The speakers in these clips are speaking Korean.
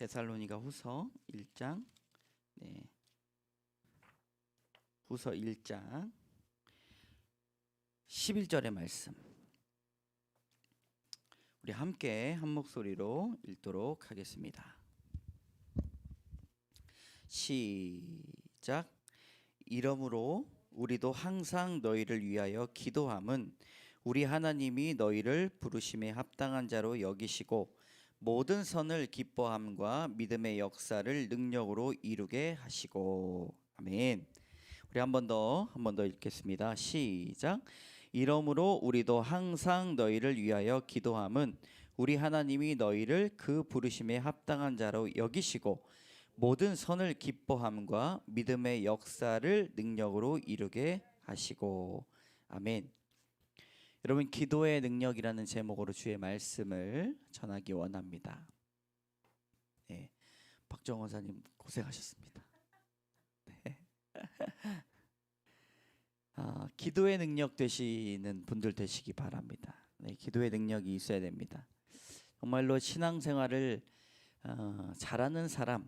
데살로니가 후서 1장, 후서 1장 11절의 말씀, 우리 함께 한 목소리로 읽도록 하겠습니다. 시작. 이러므로 우리도 항상 너희를 위하여 기도함은 우리 하나님이 너희를 부르심에 합당한 자로 여기시고 모든 선을 기뻐함과 믿음의 역사를 능력으로 이루게 하시고. 아멘. 우리 한 번 더 읽겠습니다. 시작. 이러므로 우리도 항상 너희를 위하여 기도함은 우리 하나님이 너희를 그 부르심에 합당한 자로 여기시고 모든 선을 기뻐함과 믿음의 역사를 능력으로 이루게 하시고. 아멘. 여러분, 기도의 능력이라는 제목으로 주의 말씀을 전하기 원합니다. 박정원 사님 고생하셨습니다. 기도의 능력 되시는 분들 되시기 바랍니다. 기도의 능력이 있어야 됩니다. 정말로 신앙생활을 잘하는 사람,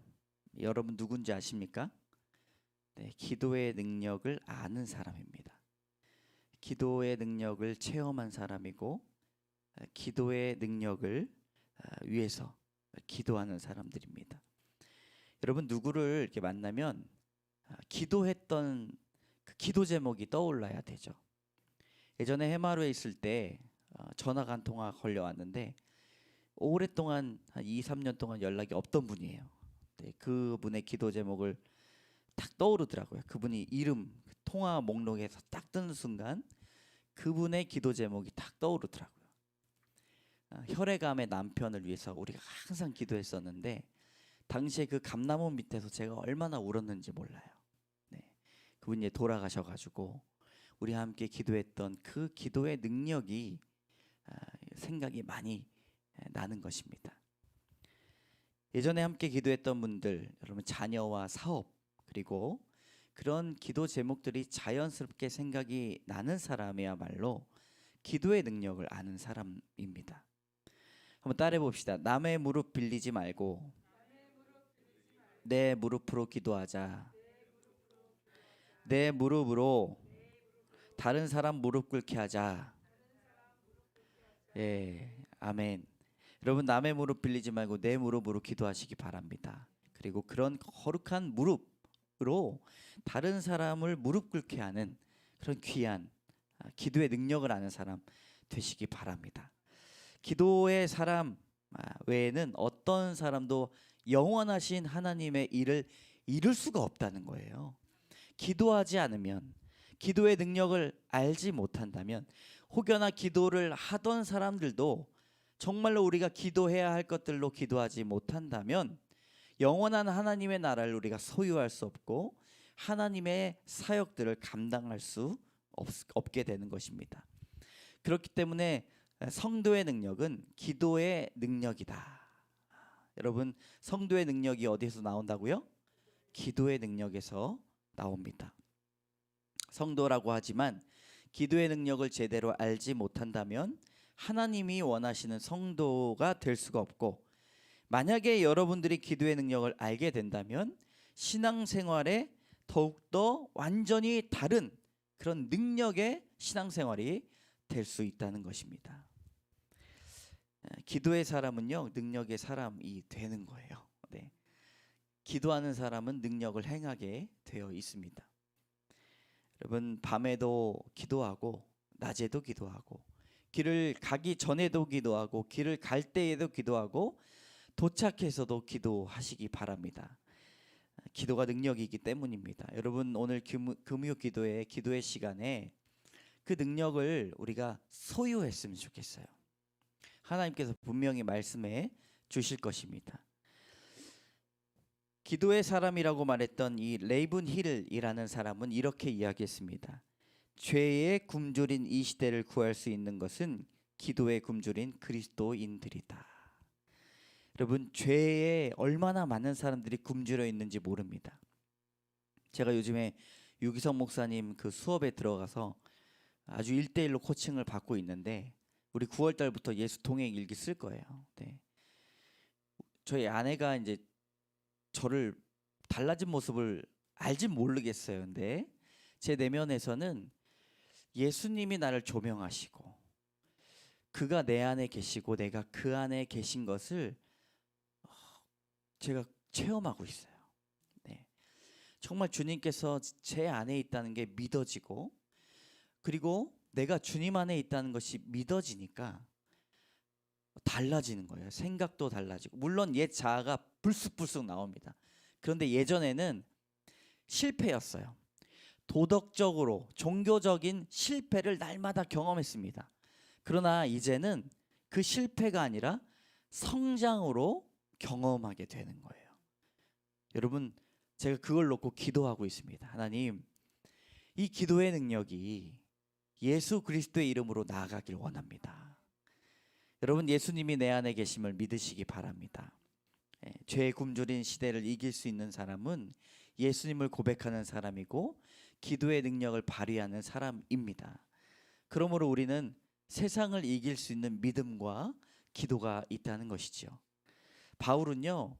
여러분 누군지 아십니까? 기도의 능력을 아는 사람입니다. 기도의 능력을 체험한 사람이고 기도의 능력을 위해서 기도하는 사람들입니다. 여러분, 누구를 이렇게 만나면 기도했던 그 기도 제목이 떠올라야 되죠. 예전에 해마루에 있을 때 전화가 한 통화 걸려왔는데 오랫동안 한 2, 3년 동안 연락이 없던 분이에요. 그분의 기도 제목을 딱 떠오르더라고요. 그분이 이름 통화 목록에서 딱 뜨는 순간 그분의 기도 제목이 딱 떠오르더라고요. 혈액암의 남편을 위해서 우리가 항상 기도했었는데 당시에 그 감나무 밑에서 제가 얼마나 울었는지 몰라요. 그분이 돌아가셔가지고 우리 함께 기도했던 그 기도의 능력이 생각이 많이 나는 것입니다. 예전에 함께 기도했던 분들, 여러분 자녀와 사업, 그리고 그런 기도 제목들이 자연스럽게 생각이 나는 사람이야말로 기도의 능력을 아는 사람입니다. 한번 따라해 봅시다. 남의 무릎 빌리지 말고 내 무릎으로 기도하자. 내 무릎으로 다른 사람 무릎 꿇게 하자. 아멘. 여러분, 남의 무릎 빌리지 말고 내 무릎으로 기도하시기 바랍니다. 그리고 그런 거룩한 무릎으로 다른 사람을 무릎 꿇게 하는 그런 귀한 기도의 능력을 아는 사람 되시기 바랍니다. 기도의 사람 외에는 어떤 사람도 영원하신 하나님의 일을 이룰 수가 없다는 거예요. 기도하지 않으면, 기도의 능력을 알지 못한다면, 혹여나 기도를 하던 사람들도 정말로 우리가 기도해야 할 것들로 기도하지 못한다면 영원한 하나님의 나라를 우리가 소유할 수 없고 하나님의 사역들을 감당할 수 없게 되는 것입니다. 그렇기 때문에 성도의 능력은 기도의 능력이다. 여러분, 성도의 능력이 어디에서 나온다고요? 기도의 능력에서 나옵니다. 성도라고 하지만 기도의 능력을 제대로 알지 못한다면 하나님이 원하시는 성도가 될 수가 없고, 만약에 여러분들이 기도의 능력을 알게 된다면 신앙생활에 더욱더 완전히 다른 그런 능력의 신앙생활이 될 수 있다는 것입니다. 기도의 사람은요, 능력의 사람이 되는 거예요. 기도하는 사람은 능력을 행하게 되어 있습니다. 여러분, 밤에도 기도하고 낮에도 기도하고 길을 가기 전에도 기도하고 길을 갈 때에도 기도하고 도착해서도 기도하시기 바랍니다. 기도가 능력이기 때문입니다. 여러분, 오늘 금요 기도의 시간에 그 능력을 우리가 소유했으면 좋겠어요. 하나님께서 분명히 말씀해 주실 것입니다. 기도의 사람이라고 말했던 이 레이븐 힐이라는 사람은 이렇게 이야기했습니다. 죄의 굶주린 이 시대를 구할 수 있는 것은 기도의 굶주린 그리스도인들이다. 여러분, 죄에 얼마나 많은 사람들이 굶주려 있는지 모릅니다. 제가 요즘에 유기성 목사님 그 수업에 들어가서 아주 1대1로 코칭을 받고 있는데 우리 9월 달부터 예수 동행 일기 쓸 거예요. 저희 아내가 이제 저를 달라진 모습을 알진 모르겠어요. 근데 제 내면에서는 예수님이 나를 조명하시고 그가 내 안에 계시고 내가 그 안에 계신 것을 제가 체험하고 있어요. 네. 정말 주님께서 제 안에 있다는 게 믿어지고, 그리고 내가 주님 안에 있다는 것이 믿어지니까 달라지는 거예요. 생각도 달라지고, 물론 옛 자아가 불쑥불쑥 나옵니다. 그런데 예전에는 실패였어요. 도덕적으로 종교적인 실패를 날마다 경험했습니다. 그러나 이제는 그 실패가 아니라 성장으로 경험하게 되는 거예요. 여러분, 제가 그걸 놓고 기도하고 있습니다. 하나님, 이 기도의 능력이 예수 그리스도의 이름으로 나아가길 원합니다. 여러분, 예수님이 내 안에 계심을 믿으시기 바랍니다. 죄의 굶주린 시대를 이길 수 있는 사람은 예수님을 고백하는 사람이고 기도의 능력을 발휘하는 사람입니다. 그러므로 우리는 세상을 이길 수 있는 믿음과 기도가 있다는 것이죠. 바울은요,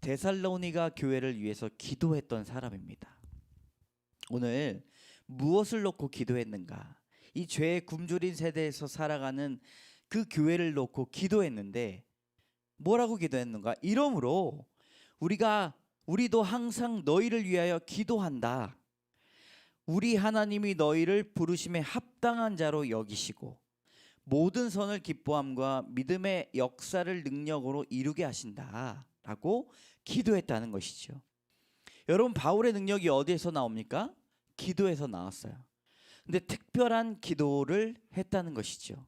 데살로니가 교회를 위해서 기도했던 사람입니다. 오늘 무엇을 놓고 기도했는가? 이 죄의 굶주린 세대에서 살아가는 그 교회를 놓고 기도했는데 뭐라고 기도했는가? 이러므로 우리도 항상 너희를 위하여 기도한다. 우리 하나님이 너희를 부르심에 합당한 자로 여기시고 모든 선을 기뻐함과 믿음의 역사를 능력으로 이루게 하신다 라고 기도했다는 것이죠. 여러분, 바울의 능력이 어디에서 나옵니까? 기도에서 나왔어요. 근데 특별한 기도를 했다는 것이죠.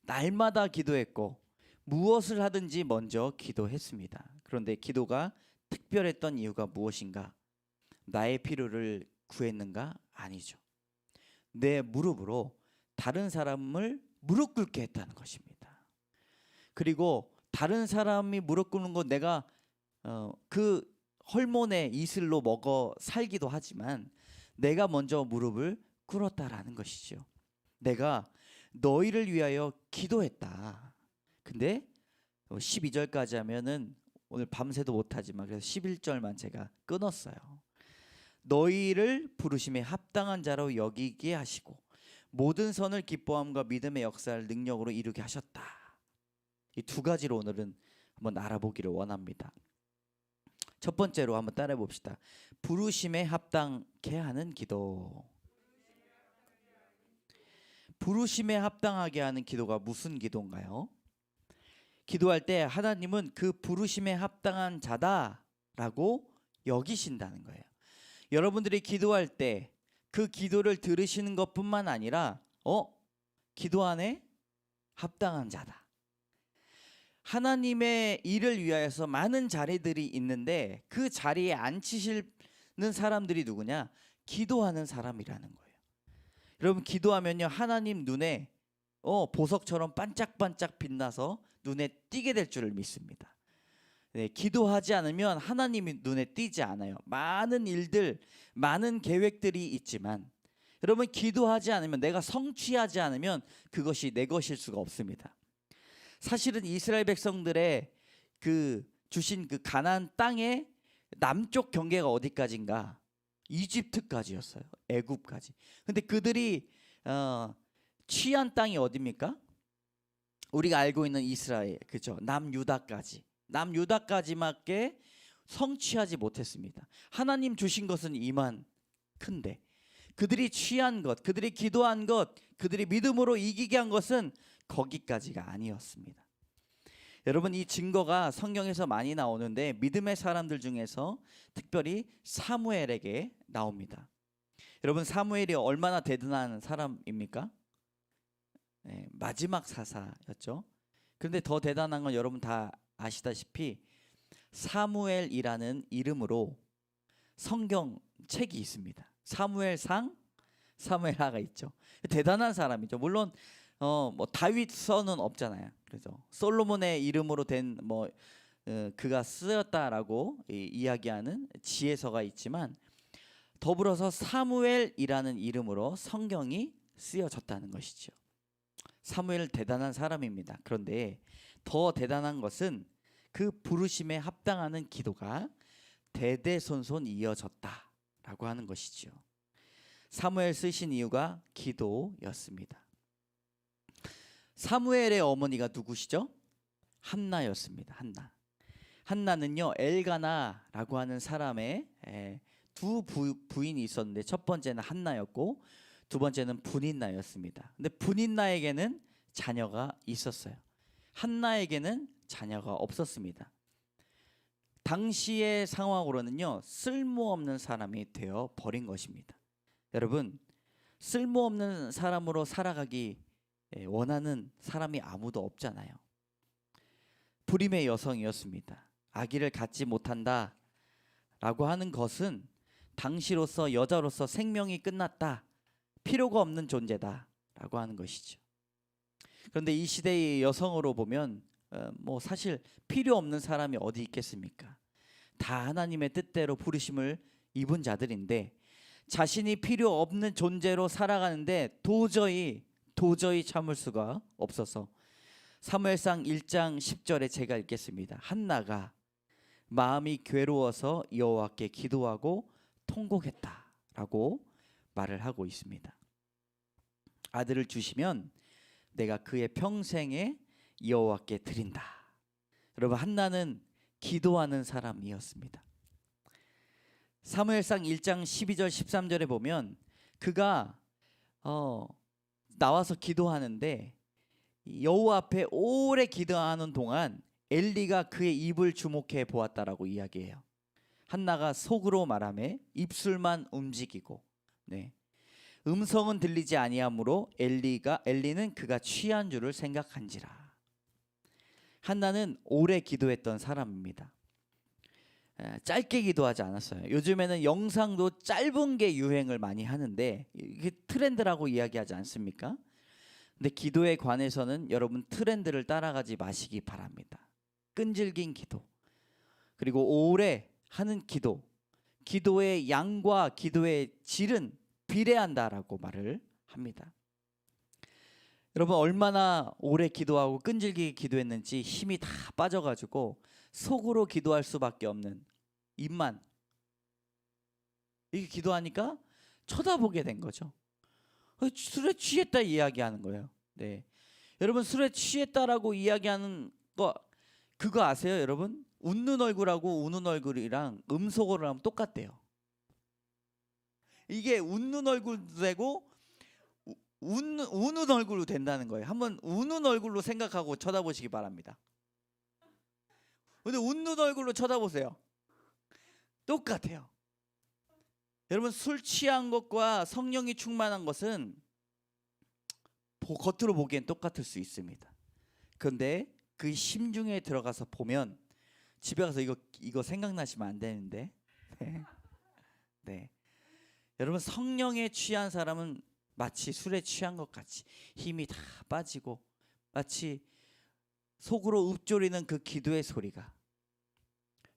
날마다 기도했고 무엇을 하든지 먼저 기도했습니다. 그런데 기도가 특별했던 이유가 무엇인가? 나의 필요를 구했는가? 아니죠. 내 무릎으로 다른 사람을 무릎 꿇게 했다는 것입니다. 그리고 다른 사람이 무릎 꿇는 거 내가 그 헐몬의 이슬로 먹어 살기도 하지만 내가 먼저 무릎을 꿇었다라는 것이죠. 내가 너희를 위하여 기도했다. 근데 12절까지 하면은 오늘 밤새도 못하지만 그래서 11절만 제가 끊었어요. 너희를 부르심에 합당한 자로 여기게 하시고 모든 선을 기뻐함과 믿음의 역사를 능력으로 이루게 하셨다. 이 두 가지로 오늘은 한번 알아보기를 원합니다. 첫 번째로 한번 따라해 봅시다. 부르심에 합당케 하는 기도. 부르심에 합당하게 하는 기도가 무슨 기도인가요? 기도할 때 하나님은 그 부르심에 합당한 자다라고 여기신다는 거예요. 여러분들이 기도할 때 그 기도를 들으시는 것뿐만 아니라 기도 안에 합당한 자다. 하나님의 일을 위하여서 많은 자리들이 있는데 그 자리에 앉히시는 사람들이 누구냐? 기도하는 사람이라는 거예요. 여러분, 기도하면요 하나님 눈에 보석처럼 반짝반짝 빛나서 눈에 띄게 될 줄을 믿습니다. 네, 기도하지 않으면 하나님이 눈에 띄지 않아요. 많은 일들, 많은 계획들이 있지만 여러분, 기도하지 않으면, 내가 성취하지 않으면 그것이 내 것일 수가 없습니다. 사실은 이스라엘 백성들의 주신 그 가나안 땅의 남쪽 경계가 어디까지인가? 이집트까지였어요. 애굽까지. 근데 그들이 취한 땅이 어디입니까? 우리가 알고 있는 이스라엘, 그죠? 남유다까지밖에 성취하지 못했습니다. 하나님 주신 것은 이만큰데 그들이 취한 것, 그들이 기도한 것, 그들이 믿음으로 이기게 한 것은 거기까지가 아니었습니다. 여러분, 이 증거가 성경에서 많이 나오는데 믿음의 사람들 중에서 특별히 사무엘에게 나옵니다. 여러분, 사무엘이 얼마나 대단한 사람입니까? 네, 마지막 사사였죠. 그런데 더 대단한 건 여러분 다 아시다시피 사무엘이라는 이름으로 성경책이 있습니다. 사무엘상, 사무엘하가 있죠. 대단한 사람이죠. 물론 뭐 다윗서는 없잖아요. 그래서 솔로몬의 이름으로 된 그가 쓰였다라고 이야기하는 지혜서가 있지만 더불어서 사무엘이라는 이름으로 성경이 쓰여졌다는 것이죠. 사무엘 대단한 사람입니다. 그런데 더 대단한 것은 그 부르심에 합당하는 기도가 대대손손 이어졌다라고 하는 것이지요. 사무엘 쓰신 이유가 기도였습니다. 사무엘의 어머니가 누구시죠? 한나였습니다. 한나는요, 엘가나라고 하는 사람의 두 부인이 있었는데, 첫 번째는 한나였고 두 번째는 분인나였습니다. 근데 분인나에게는 자녀가 있었어요. 한나에게는 자녀가 없었습니다. 당시의 상황으로는요, 쓸모없는 사람이 되어 버린 것입니다. 여러분, 쓸모없는 사람으로 살아가기 원하는 사람이 아무도 없잖아요. 불임의 여성이었습니다. 아기를 갖지 못한다 라고 하는 것은 당시로서 여자로서 생명이 끝났다, 필요가 없는 존재다 라고 하는 것이죠. 그런데 이 시대의 여성으로 보면 뭐 사실 필요 없는 사람이 어디 있겠습니까? 다 하나님의 뜻대로 부르심을 입은 자들인데, 자신이 필요 없는 존재로 살아가는데 도저히 참을 수가 없어서 사무엘상 1장 10절에 제가 읽겠습니다. 한나가 마음이 괴로워서 여호와께 기도하고 통곡했다라고 말을 하고 있습니다. 아들을 주시면 내가 그의 평생에 여호와께 드린다. 여러분, 한나는 기도하는 사람이었습니다. 사무엘상 1장 12절 13절에 보면 그가 나와서 기도하는데 여호와 앞에 오래 기도하는 동안 엘리가 그의 입을 주목해 보았다라고 이야기해요. 한나가 속으로 말하며 입술만 움직이고, 음성은 들리지 아니하므로 엘리는 그가 취한 줄을 생각한지라. 한나는 오래 기도했던 사람입니다. 짧게 기도하지 않았어요. 요즘에는 영상도 짧은 게 유행을 많이 하는데 이게 트렌드라고 이야기하지 않습니까? 근데 기도에 관해서는 여러분, 트렌드를 따라가지 마시기 바랍니다. 끈질긴 기도, 그리고 오래 하는 기도, 기도의 양과 기도의 질은 비례한다라고 말을 합니다. 여러분, 얼마나 오래 기도하고 끈질기게 기도했는지 힘이 다 빠져가지고 속으로 기도할 수밖에 없는, 입만 이렇게 기도하니까 쳐다보게 된 거죠. 술에 취했다 이야기하는 거예요. 여러분, 술에 취했다라고 이야기하는 거 그거 아세요? 여러분, 웃는 얼굴하고 우는 얼굴이랑 음속어를 하면 똑같대요. 이게 웃는 얼굴도 되고 우는 얼굴로 된다는 거예요. 한번 우는 얼굴로 생각하고 쳐다보시기 바랍니다. 근데 웃는 얼굴로 쳐다보세요. 똑같아요. 여러분, 술 취한 것과 성령이 충만한 것은 겉으로 보기엔 똑같을 수 있습니다. 그런데 그 심중에 들어가서 보면, 집에 가서 이거 생각나시면 안 되는데 여러분, 성령에 취한 사람은 마치 술에 취한 것 같이 힘이 다 빠지고 마치 속으로 읊조리는 그 기도의 소리가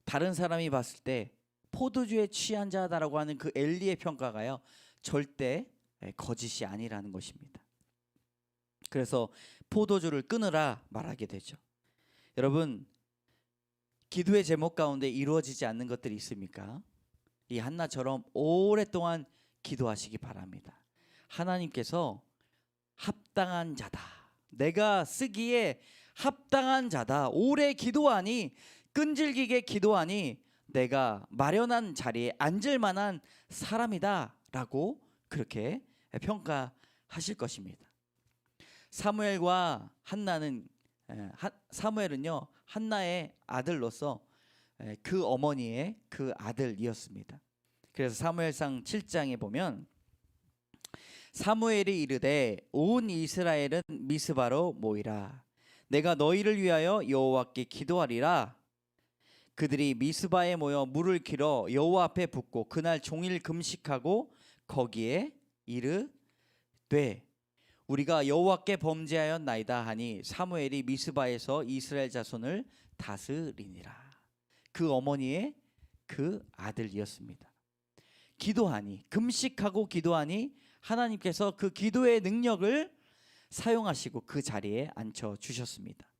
다른 사람이 봤을 때 포도주에 취한 자다라고 하는 그 엘리의 평가가요, 절대 거짓이 아니라는 것입니다. 그래서 포도주를 끊으라 말하게 되죠. 여러분, 기도의 제목 가운데 이루어지지 않는 것들이 있습니까? 이 한나처럼 오랫동안 기도하시기 바랍니다. 하나님께서 합당한 자다, 내가 쓰기에 합당한 자다, 오래 기도하니, 끈질기게 기도하니 내가 마련한 자리에 앉을 만한 사람이다 라고 그렇게 평가하실 것입니다. 사무엘과 한나는, 사무엘은요, 한나의 아들로서 그 어머니의 그 아들이었습니다. 그래서 사무엘상 7장에 보면 사무엘이 이르되 온 이스라엘은 미스바로 모이라, 내가 너희를 위하여 여호와께 기도하리라. 그들이 미스바에 모여 물을 길어 여호와 앞에 붓고 그날 종일 금식하고 거기에 이르되 우리가 여호와께 범죄하였나이다 하니 사무엘이 미스바에서 이스라엘 자손을 다스리니라. 그 어머니의 그 아들이었습니다. 기도하니, 금식하고 기도하니 하나님께서 그 기도의 능력을 사용하시고 그 자리에 앉혀 주셨습니다.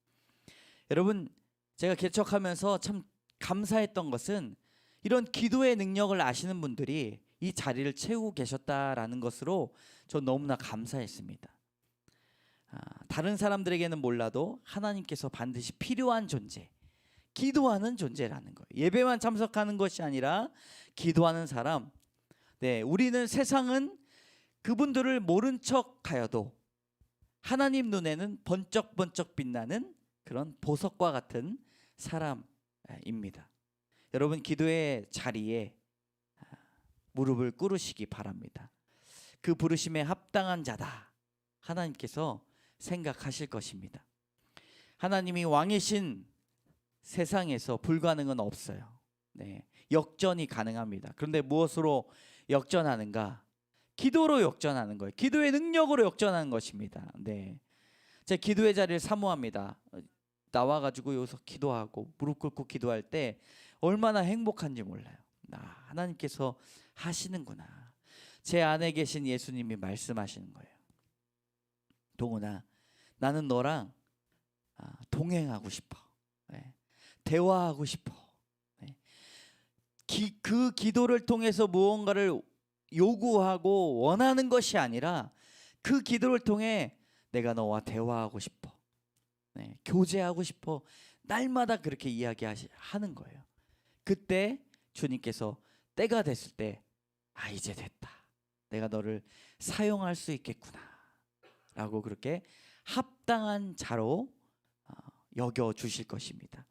여러분, 제가 개척하면서 참 감사했던 것은 이런 기도의 능력을 아시는 분들이 이 자리를 채우고 계셨다라는 것으로 저 너무나 감사했습니다. 다른 사람들에게는 몰라도 하나님께서 반드시 필요한 존재, 기도하는 존재라는 거예요. 예배만 참석하는 것이 아니라 기도하는 사람. 네, 우리는 세상은 그분들을 모른 척하여도 하나님 눈에는 번쩍번쩍 빛나는 그런 보석과 같은 사람입니다. 여러분, 기도의 자리에 무릎을 꿇으시기 바랍니다. 그 부르심에 합당한 자다, 하나님께서 생각하실 것입니다. 하나님이 왕이신 세상에서 불가능은 없어요. 네, 역전이 가능합니다. 그런데 무엇으로 역전하는가? 기도로 역전하는 거예요. 기도의 능력으로 역전하는 것입니다. 네, 제 기도의 자리를 사모합니다. 나와가지고 여기서 기도하고 무릎 꿇고 기도할 때 얼마나 행복한지 몰라요. 하나님께서 하시는구나. 제 안에 계신 예수님이 말씀하시는 거예요. 동훈아, 나는 너랑 동행하고 싶어. 네, 대화하고 싶어. 네, 그 기도를 통해서 무언가를 요구하고 원하는 것이 아니라 그 기도를 통해 내가 너와 대화하고 싶어. 네, 교제하고 싶어. 날마다 그렇게 이야기하는 거예요. 그때 주님께서 때가 됐을 때 이제 됐다. 내가 너를 사용할 수 있겠구나 라고 그렇게 합당한 자로 여겨 주실 것입니다.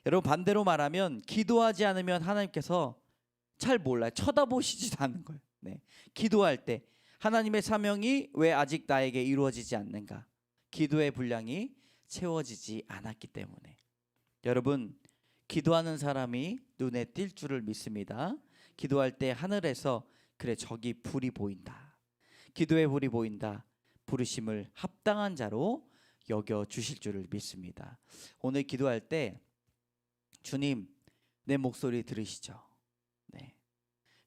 여러분, 반대로 말하면 기도하지 않으면 하나님께서 잘 몰라요. 쳐다보시지도 않는 거예요. 네, 기도할 때 하나님의 사명이 왜 아직 나에게 이루어지지 않는가? 기도의 분량이 채워지지 않았기 때문에. 여러분, 기도하는 사람이 눈에 띌 줄을 믿습니다. 기도할 때 하늘에서 그래, 저기 불이 보인다. 기도의 불이 보인다. 부르심을 합당한 자로 여겨 주실 줄을 믿습니다. 오늘 기도할 때 주님, 내 목소리 들으시죠? 네,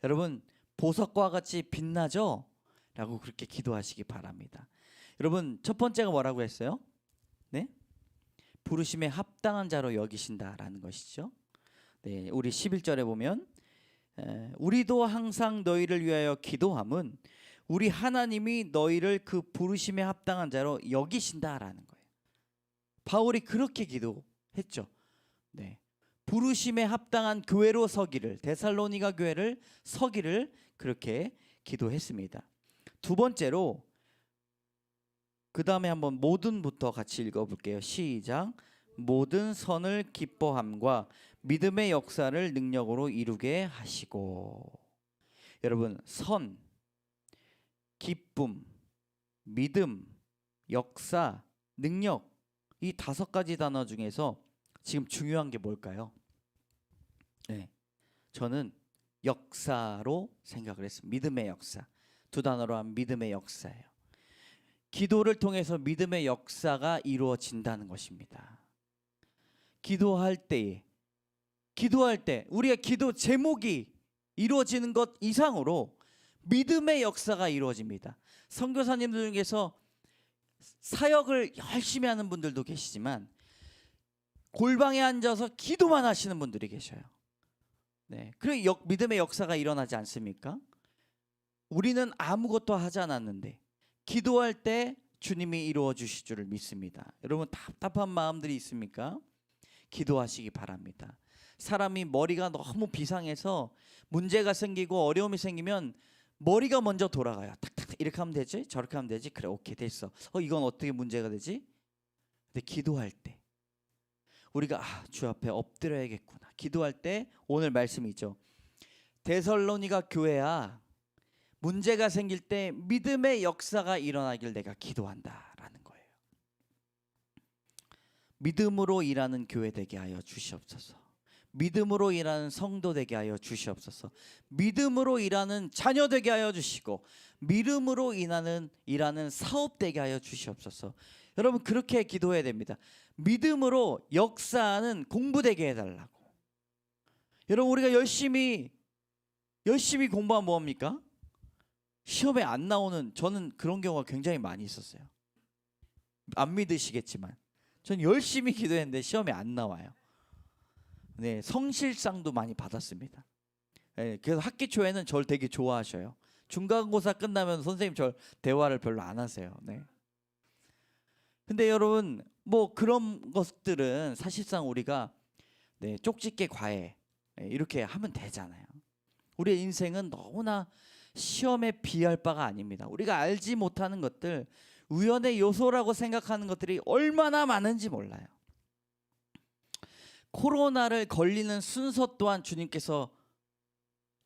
여러분, 보석과 같이 빛나죠? 라고 그렇게 기도하시기 바랍니다. 여러분, 첫 번째가 뭐라고 했어요? 네, 부르심에 합당한 자로 여기신다라는 것이죠. 네, 우리 11절에 보면 우리도 항상 너희를 위하여 기도함은 우리 하나님이 너희를 그 부르심에 합당한 자로 여기신다라는 거예요. 바울이 그렇게 기도했죠. 네, 부르심에 합당한 교회로 서기를, 데살로니가 교회를 서기를 그렇게 기도했습니다. 두 번째로, 그 다음에 한번 모든부터 같이 읽어볼게요. 시작. 모든 선을 기뻐함과 믿음의 역사를 능력으로 이루게 하시고. 여러분, 선, 기쁨, 믿음, 역사, 능력, 이 5가지 단어 중에서 지금 중요한 게 뭘까요? 네, 저는 역사로 생각을 했습니다. 믿음의 역사. 2단어로 하면 믿음의 역사예요. 기도를 통해서 믿음의 역사가 이루어진다는 것입니다. 기도할 때 우리의 기도 제목이 이루어지는 것 이상으로 믿음의 역사가 이루어집니다. 선교사님들 중에서 사역을 열심히 하는 분들도 계시지만 골방에 앉아서 기도만 하시는 분들이 계셔요. 네, 그리고 믿음의 역사가 일어나지 않습니까? 우리는 아무것도 하지 않았는데 기도할 때 주님이 이루어 주실 줄을 믿습니다. 여러분, 답답한 마음들이 있습니까? 기도하시기 바랍니다. 사람이 머리가 너무 비상해서 문제가 생기고 어려움이 생기면 머리가 먼저 돌아가요. 탁탁 이렇게 하면 되지? 저렇게 하면 되지? 그래, 오케이, 됐어. 이건 어떻게 문제가 되지? 근데 기도할 때 우리가 주 앞에 엎드려야겠구나. 기도할 때 오늘 말씀이 있죠. 데살로니가 교회야, 문제가 생길 때 믿음의 역사가 일어나길 내가 기도한다라는 거예요. 믿음으로 일하는 교회 되게 하여 주시옵소서. 믿음으로 일하는 성도 되게 하여 주시옵소서. 믿음으로 일하는 자녀 되게 하여 주시고 믿음으로 일하는 사업 되게 하여 주시옵소서. 여러분, 그렇게 기도해야 됩니다. 믿음으로 역사하는 공부 되게 해달라고. 여러분, 우리가 열심히 공부하면 뭐합니까? 시험에 안 나오는, 저는 그런 경우가 굉장히 많이 있었어요. 안 믿으시겠지만 전 열심히 기도했는데 시험에 안 나와요. 네, 성실상도 많이 받았습니다. 네, 그래서 학기 초에는 저를 되게 좋아하셔요. 중간고사 끝나면 선생님 저 대화를 별로 안 하세요. 네. 근데 여러분 뭐 그런 것들은 사실상 우리가 네, 쪽집게 과외 이렇게 하면 되잖아요. 우리의 인생은 너무나 시험에 비할 바가 아닙니다. 우리가 알지 못하는 것들, 우연의 요소라고 생각하는 것들이 얼마나 많은지 몰라요. 코로나를 걸리는 순서 또한 주님께서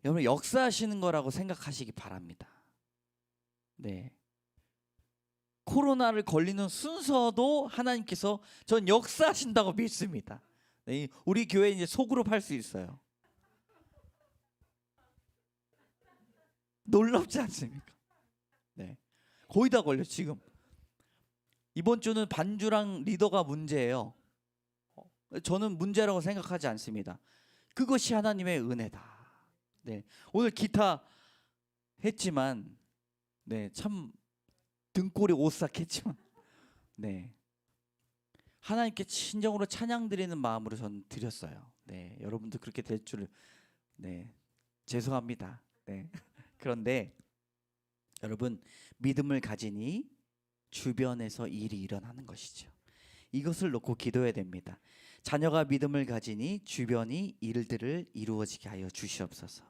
여러분 역사하시는 거라고 생각하시기 바랍니다. 네. 코로나를 걸리는 순서도 하나님께서 전 역사하신다고 믿습니다. 네, 우리 교회 이제 소그룹 할 수 있어요. 놀랍지 않습니까? 네, 거의 다 걸려 지금. 이번 주는 반주랑 리더가 문제예요. 저는 문제라고 생각하지 않습니다. 그것이 하나님의 은혜다. 네, 오늘 기타 했지만, 네, 참 등골이 오싹했지만, 네, 하나님께 진정으로 찬양 드리는 마음으로 저는 드렸어요. 네, 여러분도 그렇게 될 줄, 네, 죄송합니다. 네. 그런데 여러분 믿음을 가지니 주변에서 일이 일어나는 것이죠. 이것을 놓고 기도해야 됩니다. 자녀가 믿음을 가지니 주변이 일들을 이루어지게 하여 주시옵소서.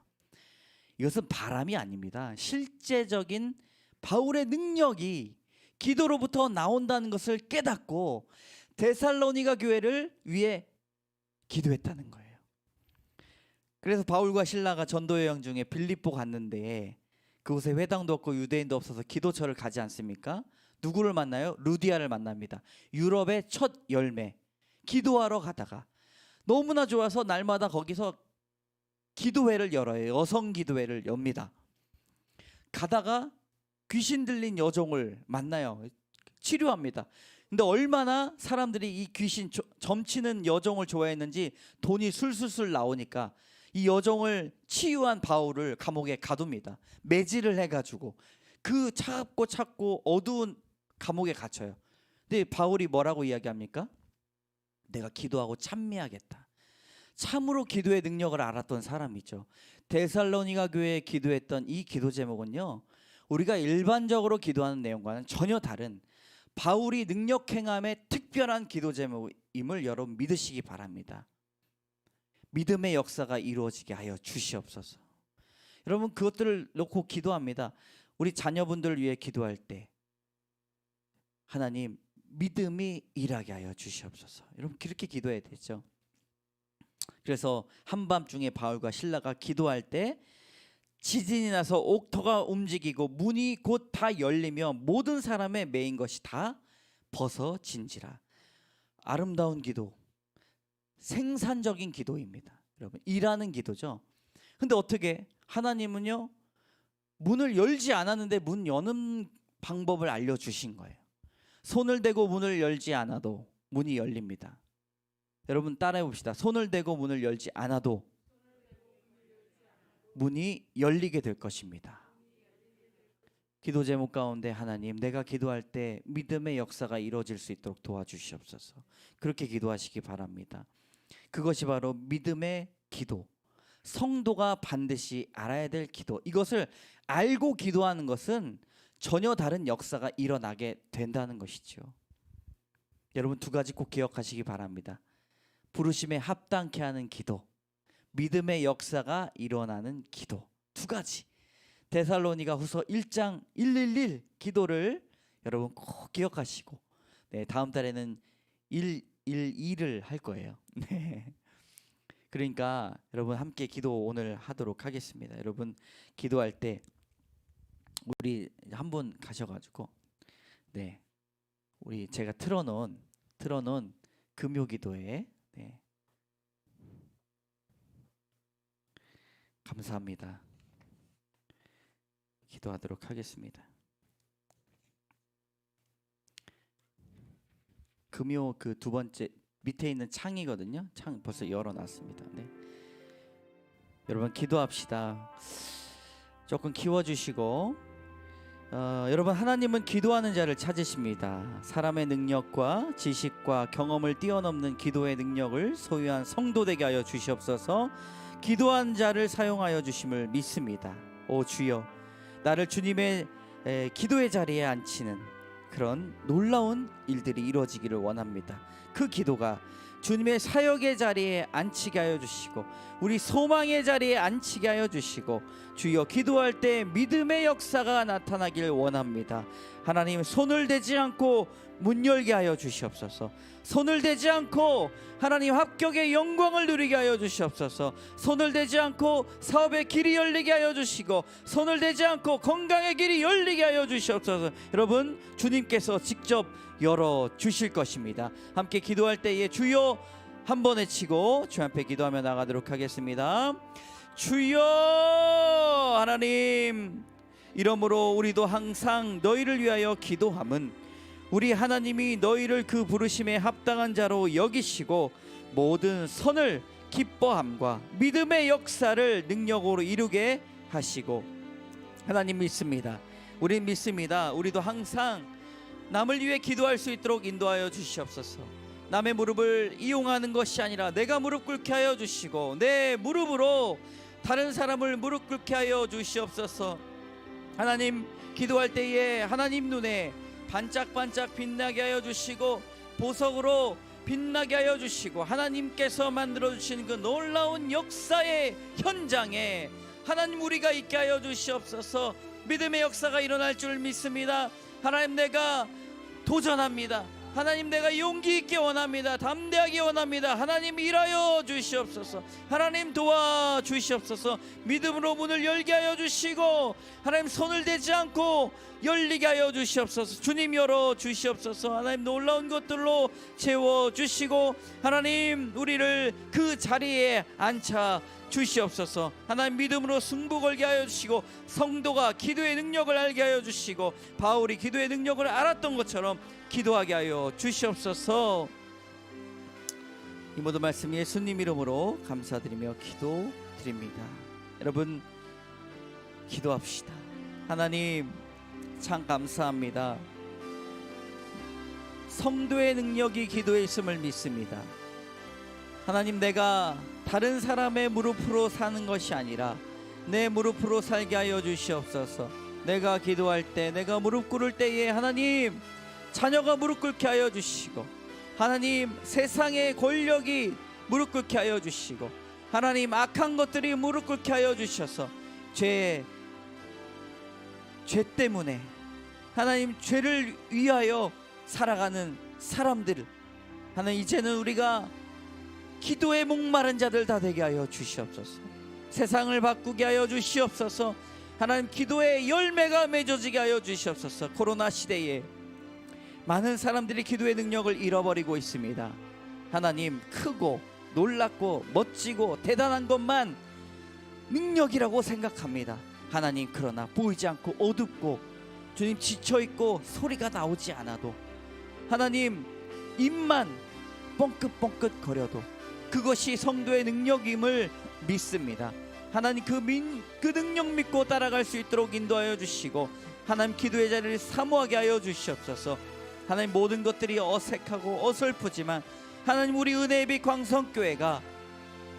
이것은 바람이 아닙니다. 실제적인 바울의 능력이 기도로부터 나온다는 것을 깨닫고 데살로니가 교회를 위해 기도했다는 거예요. 그래서 바울과 실라가 전도 여행 중에 빌립보 갔는데 그곳에 회당도 없고 유대인도 없어서 기도처를 가지 않습니까? 누구를 만나요? 루디아를 만납니다. 유럽의 첫 열매. 기도하러 가다가 너무나 좋아서 날마다 거기서 기도회를 열어요. 여성 기도회를 엽니다. 가다가 귀신 들린 여종을 만나요. 치료합니다. 근데 얼마나 사람들이 이 귀신 점치는 여종을 좋아했는지 돈이 술술술 나오니까 이 여종을 치유한 바울을 감옥에 가둡니다. 매질을 해가지고 그 차갑고 찼고 어두운 감옥에 갇혀요. 근데 바울이 뭐라고 이야기합니까? 내가 기도하고 찬미하겠다. 참으로 기도의 능력을 알았던 사람이죠. 데살로니가 교회에 기도했던 이 기도 제목은요, 우리가 일반적으로 기도하는 내용과는 전혀 다른 바울이 능력 행함의 특별한 기도 제목임을 여러분 믿으시기 바랍니다. 믿음의 역사가 이루어지게 하여 주시옵소서. 여러분 그것들을 놓고 기도합니다. 우리 자녀분들을 위해 기도할 때 하나님 믿음이 일하게 하여 주시옵소서. 여러분 그렇게 기도해야 되죠. 그래서 한밤중에 바울과 실라가 기도할 때 지진이 나서 옥토가 움직이고 문이 곧 다 열리며 모든 사람의 매인 것이 다 벗어진지라. 아름다운 기도, 생산적인 기도입니다. 여러분 일하는 기도죠. 근데 어떻게 하나님은요 문을 열지 않았는데 문 여는 방법을 알려주신 거예요. 손을 대고 문을 열지 않아도 문이 열립니다. 여러분 따라해 봅시다. 손을 대고 문을 열지 않아도 문이 열리게 될 것입니다. 기도 제목 가운데 하나님 내가 기도할 때 믿음의 역사가 이루어질 수 있도록 도와주시옵소서. 그렇게 기도하시기 바랍니다. 그것이 바로 믿음의 기도, 성도가 반드시 알아야 될 기도. 이것을 알고 기도하는 것은 전혀 다른 역사가 일어나게 된다는 것이죠. 여러분 두 가지 꼭 기억하시기 바랍니다. 부르심에 합당케 하는 기도, 믿음의 역사가 일어나는 기도. 두 가지. 데살로니가 후서 1장 111 기도를 여러분 꼭 기억하시고, 네, 다음 달에는 112를 할 거예요. 네. 그러니까 여러분 함께 기도 오늘 하도록 하겠습니다. 여러분 기도할 때 우리 한 분 가셔가지고, 네, 우리 제가 틀어놓은 금요기도에, 네, 감사합니다. 기도하도록 하겠습니다. 금요 그 두 번째 밑에 있는 창이거든요. 창 벌써 열어놨습니다. 네. 여러분 기도합시다. 조금 키워주시고 여러분, 하나님은 기도하는 자를 찾으십니다. 사람의 능력과 지식과 경험을 뛰어넘는 기도의 능력을 소유한 성도 되게 하여 주시옵소서. 기도한 자를 사용하여 주심을 믿습니다. 오 주여, 나를 주님의 기도의 자리에 앉히는 그런 놀라운 일들이 이루어지기를 원합니다. 그 기도가 주님의 사역의 자리에 앉히게 하여 주시고 우리 소망의 자리에 앉히게 하여 주시고, 주여, 기도할 때 믿음의 역사가 나타나길 원합니다. 하나님, 손을 대지 않고 문 열게 하여 주시옵소서. 손을 대지 않고 하나님 합격의 영광을 누리게 하여 주시옵소서. 손을 대지 않고 사업의 길이 열리게 하여 주시고, 손을 대지 않고 건강의 길이 열리게 하여 주시옵소서. 여러분, 주님께서 직접 열어 주실 것입니다. 함께 기도할 때에 주여 한 번 외치고 주 앞에 기도하며 나가도록 하겠습니다. 주여 하나님, 이러므로 우리도 항상 너희를 위하여 기도함은 우리 하나님이 너희를 그 부르심에 합당한 자로 여기시고 모든 선을 기뻐함과 믿음의 역사를 능력으로 이루게 하시고, 하나님 믿습니다. 우린 믿습니다. 우리도 항상 남을 위해 기도할 수 있도록 인도하여 주시옵소서. 남의 무릎을 이용하는 것이 아니라 내가 무릎 꿇게 하여 주시고 내 무릎으로 다른 사람을 무릎 꿇게 하여 주시옵소서. 하나님, 기도할 때에 하나님 눈에 반짝반짝 빛나게 하여 주시고 보석으로 빛나게 하여 주시고, 하나님께서 만들어 주신 그 놀라운 역사의 현장에 하나님 우리가 있게 하여 주시옵소서. 믿음의 역사가 일어날 줄 믿습니다. 하나님, 내가 도전합니다. 하나님, 내가 용기 있게 원합니다. 담대하게 원합니다. 하나님, 일하여 주시옵소서. 하나님, 도와주시옵소서. 믿음으로 문을 열게 하여 주시고 하나님, 손을 대지 않고 열리게 하여 주시옵소서. 주님, 열어 주시옵소서. 하나님, 놀라운 것들로 채워주시고 하나님, 우리를 그 자리에 앉혀 주시옵소서. 하나님, 믿음으로 승부 걸게 하여 주시고 성도가 기도의 능력을 알게 하여 주시고 바울이 기도의 능력을 알았던 것처럼 기도하게 하여 주시옵소서. 이 모든 말씀 예수님 이름으로 감사드리며 기도드립니다. 여러분, 기도합시다. 하나님, 참 감사합니다. 성도의 능력이 기도에 있음을 믿습니다. 하나님, 내가 다른 사람의 무릎으로 사는 것이 아니라 내 무릎으로 살게 하여 주시옵소서. 내가 기도할 때, 내가 무릎 꿇을 때에 하나님, 자녀가 무릎 꿇게 하여 주시고 하나님, 세상의 권력이 무릎 꿇게 하여 주시고 하나님, 악한 것들이 무릎 꿇게 하여 주셔서 죄 때문에 하나님, 죄를 위하여 살아가는 사람들, 하나님, 이제는 우리가 기도에 목마른 자들 다 되게 하여 주시옵소서. 세상을 바꾸게 하여 주시옵소서. 하나님, 기도의 열매가 맺어지게 하여 주시옵소서. 코로나 시대에 많은 사람들이 기도의 능력을 잃어버리고 있습니다. 하나님, 크고 놀랍고 멋지고 대단한 것만 능력이라고 생각합니다. 하나님, 그러나 보이지 않고 어둡고 주님, 지쳐있고 소리가 나오지 않아도 하나님, 입만 뻥긋뻥긋 거려도 그것이 성도의 능력임을 믿습니다. 하나님, 그 능력 믿고 따라갈 수 있도록 인도하여 주시고 하나님, 기도의 자리를 사모하게 하여 주시옵소서. 하나님, 모든 것들이 어색하고 어설프지만 하나님, 우리 은혜의 빛 광성교회가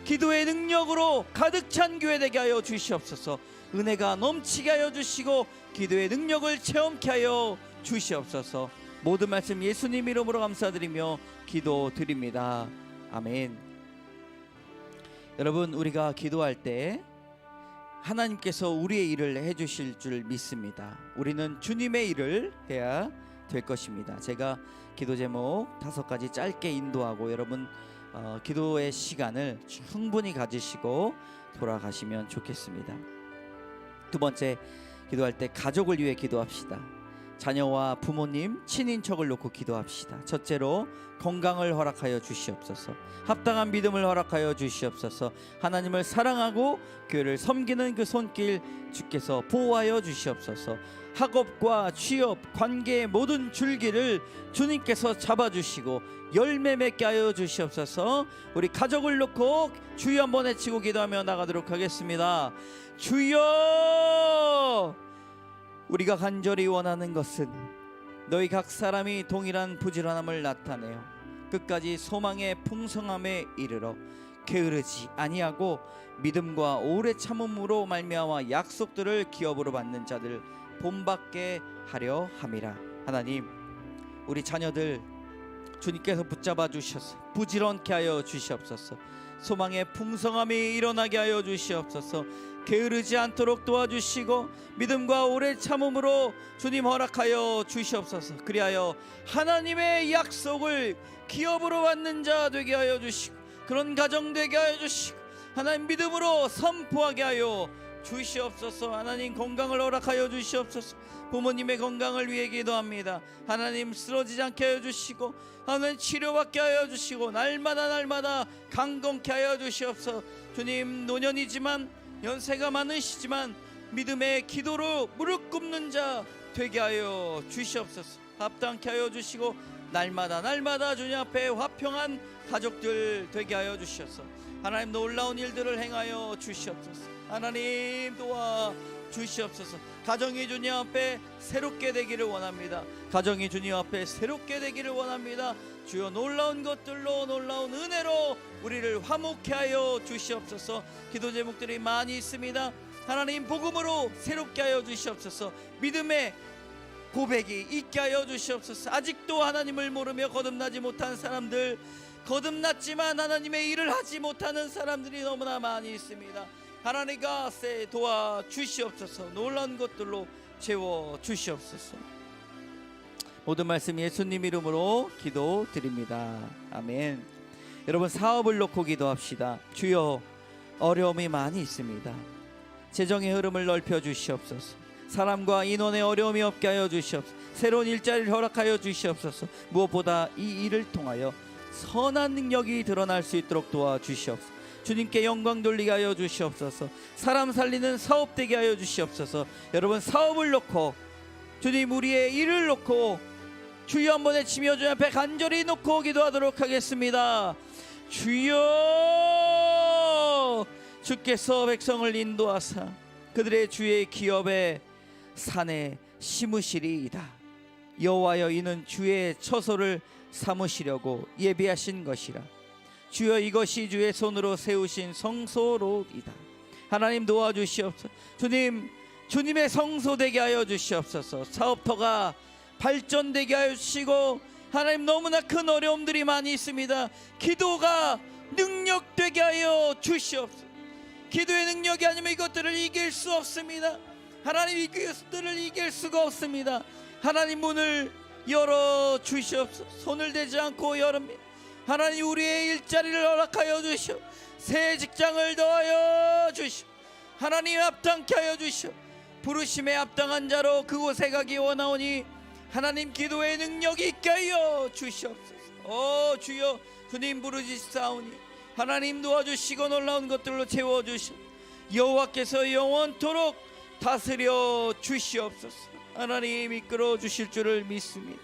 기도의 능력으로 가득 찬 교회 되게 하여 주시옵소서. 은혜가 넘치게 하여 주시고 기도의 능력을 체험케 하여 주시옵소서. 모든 말씀 예수님 이름으로 감사드리며 기도드립니다. 아멘. 여러분, 우리가 기도할 때 하나님께서 우리의 일을 해주실 줄 믿습니다. 우리는 주님의 일을 해야 될 것입니다. 제가 기도 제목 5가지 짧게 인도하고 여러분 기도의 시간을 충분히 가지시고 돌아가시면 좋겠습니다. 두 번째, 기도할 때 가족을 위해 기도합시다. 자녀와 부모님, 친인척을 놓고 기도합시다. 첫째로 건강을 허락하여 주시옵소서. 합당한 믿음을 허락하여 주시옵소서. 하나님을 사랑하고 교회를 섬기는 그 손길 주께서 보호하여 주시옵소서. 학업과 취업, 관계의 모든 줄기를 주님께서 잡아주시고 열매 맺게 하여 주시옵소서. 우리 가족을 놓고 주여 한번 외치고 기도하며 나가도록 하겠습니다. 주여, 우리가 간절히 원하는 것은 너희 각 사람이 동일한 부지런함을 나타내어 끝까지 소망의 풍성함에 이르러 게으르지 아니하고 믿음과 오래 참음으로 말미암아 약속들을 기업으로 받는 자들 본받게 하려 함이라. 하나님, 우리 자녀들 주님께서 붙잡아 주셔서 부지런케 하여 주시옵소서. 소망의 풍성함이 일어나게 하여 주시옵소서. 게으르지 않도록 도와주시고 믿음과 오래 참음으로 주님 허락하여 주시옵소서. 그리하여 하나님의 약속을 기업으로 받는 자 되게 하여 주시고 그런 가정 되게 하여 주시고 하나님 믿음으로 선포하게 하여 주시옵소서. 하나님 건강을 허락하여 주시옵소서. 부모님의 건강을 위해 기도합니다. 하나님 쓰러지지 않게 하여 주시고 하나님 치료받게 하여 주시고 날마다 강건케 하여 주시옵소서. 주님, 노년이지만 연세가 많으시지만 믿음의 기도로 무릎 꿇는 자 되게 하여 주시옵소서. 합당케 하여 주시고 날마다 주님 앞에 화평한 가족들 되게 하여 주시옵소서. 하나님 놀라운 일들을 행하여 주시옵소서. 하나님 도와 주시옵소서. 가정이 주님 앞에 새롭게 되기를 원합니다. 가정이 주님 앞에 새롭게 되기를 원합니다. 주여 놀라운 것들로 놀라운 은혜로 우리를 화목케 하여 주시옵소서. 기도 제목들이 많이 있습니다. 하나님 복음으로 새롭게 하여 주시옵소서. 믿음의 고백이 있게 하여 주시옵소서. 아직도 하나님을 모르며 거듭나지 못한 사람들, 거듭났지만 하나님의 일을 하지 못하는 사람들이 너무나 많이 있습니다. 하나님과 도와주시옵소서. 놀라운 것들로 채워주시옵소서. 모든 말씀 예수님 이름으로 기도드립니다. 아멘. 여러분, 사업을 놓고 기도합시다. 주여, 어려움이 많이 있습니다. 재정의 흐름을 넓혀 주시옵소서. 사람과 인원의 어려움이 없게 하여 주시옵소서. 새로운 일자리를 허락하여 주시옵소서. 무엇보다 이 일을 통하여 선한 능력이 드러날 수 있도록 도와주시옵소서. 주님께 영광 돌리게 하여 주시옵소서. 사람 살리는 사업 되게 하여 주시옵소서. 여러분, 사업을 놓고 주님, 우리의 일을 놓고 주여 한번 외치며 주님 앞에 간절히 놓고 기도하도록 하겠습니다. 주여, 주께서 백성을 인도하사 그들의 주의 기업의 산에 심으시리이다. 여호와여, 이는 주의 처소를 삼으시려고 예비하신 것이라. 주여, 이것이 주의 손으로 세우신 성소로이다. 하나님 도와주시옵소서. 주님의 성소 되게 하여 주시옵소서. 사업터가 발전되게 하여 주시고 하나님, 너무나 큰 어려움들이 많이 있습니다. 기도가 능력되게 하여 주시옵소서. 기도의 능력이 아니면 이것들을 이길 수 없습니다. 하나님, 이것들을 이길 수가 없습니다. 하나님, 문을 열어 주시옵소서. 손을 대지 않고 열읍니다. 하나님, 우리의 일자리를 허락하여 주시오. 새 직장을 더하여 주시오. 하나님, 합당케 하여 주시오. 부르심에 합당한 자로 그곳에 가기 원하오니 하나님, 기도의 능력이 있게 하여 주시옵소서. 주여, 주님 부르짖사오니 하나님 도와주시고 놀라운 것들로 채워주시오. 여호와께서 영원토록 다스려 주시옵소서. 하나님, 이끌어 주실 줄을 믿습니다.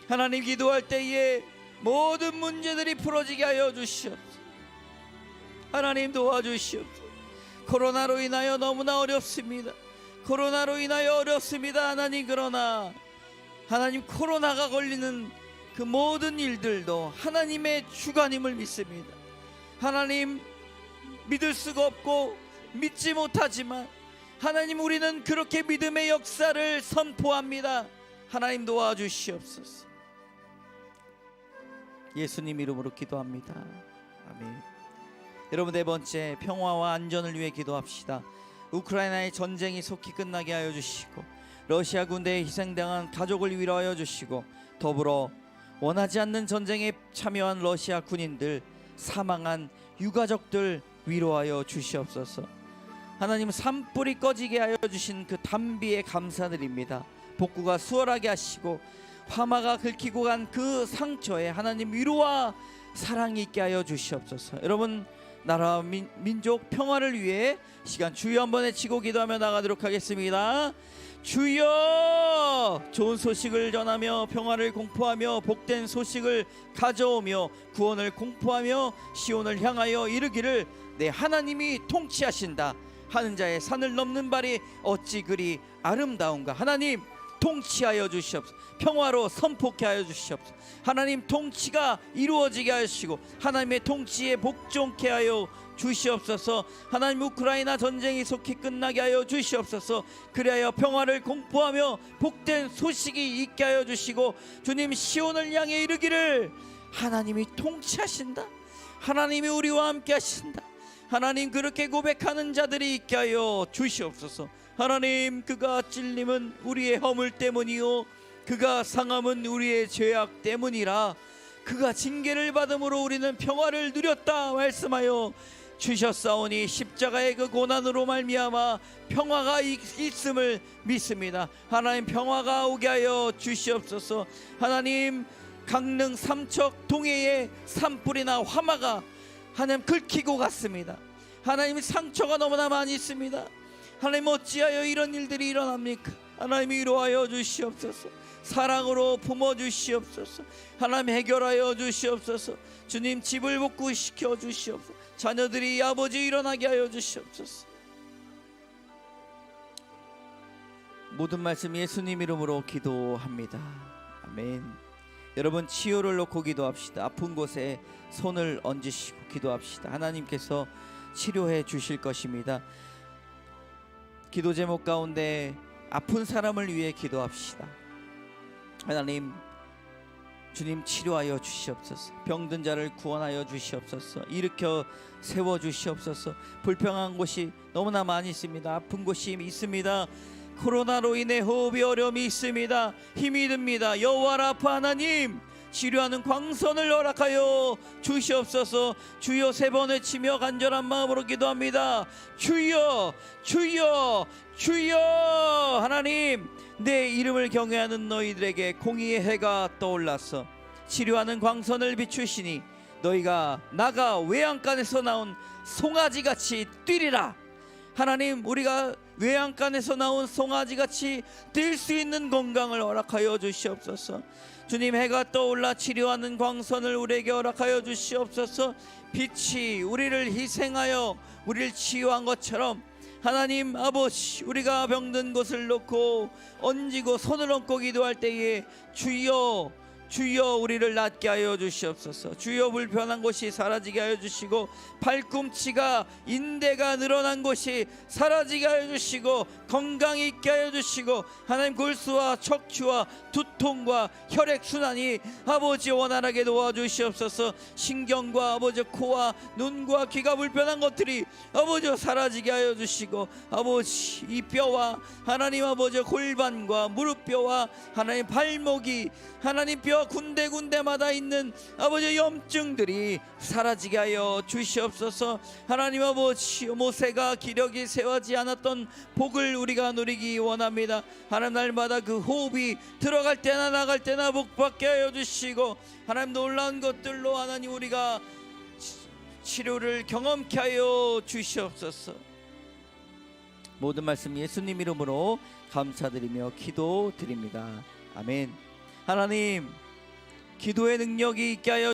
하나님, 기도할 때에 모든 문제들이 풀어지게 하여 주시옵소서. 하나님 도와주시옵소서. 코로나로 인하여 너무나 어렵습니다. 코로나로 인하여 어렵습니다. 하나님, 그러나 하나님, 코로나가 걸리는 그 모든 일들도 하나님의 주관임을 믿습니다. 하나님, 믿을 수가 없고 믿지 못하지만 하나님, 우리는 그렇게 믿음의 역사를 선포합니다. 하나님 도와주시옵소서. 예수님 이름으로 기도합니다. 아멘. 여러분, 네 번째, 평화와 안전을 위해 기도합시다. 우크라이나의 전쟁이 속히 끝나게 하여 주시고 러시아 군대에 희생당한 가족을 위로하여 주시고 더불어 원하지 않는 전쟁에 참여한 러시아 군인들, 사망한 유가족들 위로하여 주시옵소서. 하나님, 산불이 꺼지게 하여 주신 그 단비에 감사드립니다. 복구가 수월하게 하시고 화마가 긁히고 간 그 상처에 하나님 위로와 사랑이 있게 하여 주시옵소서. 여러분, 나라와 민족 평화를 위해 시간 주여 한번 외치고 기도하며 나가도록 하겠습니다. 주여, 좋은 소식을 전하며 평화를 공포하며 복된 소식을 가져오며 구원을 공포하며 시온을 향하여 이르기를 내 하나님이 통치하신다. 하는 자의 산을 넘는 발이 어찌 그리 아름다운가. 하나님 통치하여 주시옵소서. 평화로 선포케 하여 주시옵소서. 하나님 통치가 이루어지게 하시고 하나님의 통치에 복종케 하여 주시옵소서. 하나님 우크라이나 전쟁이 속히 끝나게 하여 주시옵소서. 그리하여 평화를 공포하며 복된 소식이 있게 하여 주시고 주님 시온을 향해 이르기를 하나님이 통치하신다, 하나님이 우리와 함께 하신다. 하나님 그렇게 고백하는 자들이 있게 하여 주시옵소서. 하나님 그가 찔림은 우리의 허물 때문이요 그가 상함은 우리의 죄악 때문이라. 그가 징계를 받음으로 우리는 평화를 누렸다 말씀하여 주셨사오니 십자가의 그 고난으로 말미암아 평화가 있음을 믿습니다. 하나님 평화가 오게 하여 주시옵소서. 하나님 강릉 삼척 동해의 산불이나 화마가 하나님 긁히고 갔습니다. 하나님 상처가 너무나 많이 있습니다. 하나님 어찌하여 이런 일들이 일어납니까? 하나님 위로하여 주시옵소서. 사랑으로 품어주시옵소서. 하나님 해결하여 주시옵소서. 주님 집을 복구시켜 주시옵소서. 자녀들이 아버지 일어나게 하여 주시옵소서. 모든 말씀 예수님 이름으로 기도합니다. 아멘. 여러분 치유를 놓고 기도합시다. 아픈 곳에 손을 얹으시고 기도합시다. 하나님께서 치료해 주실 것입니다. 기도 제목 가운데 아픈 사람을 위해 기도합시다. 하나님 주님 치료하여 주시옵소서. 병든 자를 구원하여 주시옵소서. 일으켜 세워 주시옵소서. 불평한 곳이 너무나 많이 있습니다. 아픈 곳이 있습니다. 코로나로 인해 호흡이 어려움이 있습니다. 힘이 듭니다. 여호와 라파 하나님 치료하는 광선을 허락하여 주시옵소서. 주여 3번 외치며 간절한 마음으로 기도합니다. 주여 주여 주여. 하나님 내 이름을 경외하는 너희들에게 공의의 해가 떠올라서 치료하는 광선을 비추시니 너희가 나가 외양간에서 나온 송아지같이 뛰리라. 하나님 우리가 외양간에서 나온 송아지같이 뛸 수 있는 건강을 허락하여 주시옵소서. 주님 해가 떠올라 치료하는 광선을 우리에게 허락하여 주시옵소서. 빛이 우리를 희생하여 우리를 치유한 것처럼 하나님 아버지 우리가 병든 곳을 놓고 얹고 손을 얹고 기도할 때에 주여 주여 우리를 낫게 하여 주시옵소서. 주여 불편한 곳이 사라지게 하여 주시고 팔꿈치가 인대가 늘어난 곳이 사라지게 하여 주시고 건강이 있게 하여 주시고 하나님 골수와 척추와 두통과 혈액순환이 아버지 원활하게 도와주시옵소서. 신경과 아버지 코와 눈과 귀가 불편한 것들이 아버지 사라지게 하여 주시고 아버지 이 뼈와 하나님 아버지 골반과 무릎뼈와 하나님 발목이 하나님 뼈 군데군데마다 있는 아버지 염증들이 사라지게 하여 주시옵소서. 하나님 아버지 모세가 기력이 세워지 않았던 복을 우리가 누리기 원합니다. 하나님 날마다 그 호흡이 들어갈 때나 나갈 때나 복받게 하여 주시고 하나님 놀라운 것들로 하나님 우리가 치료를 경험케 하여 주시옵소서. 모든 말씀 예수님 이름으로 감사드리며 기도드립니다. 아멘. 하나님 기도의 능력이 있게 하여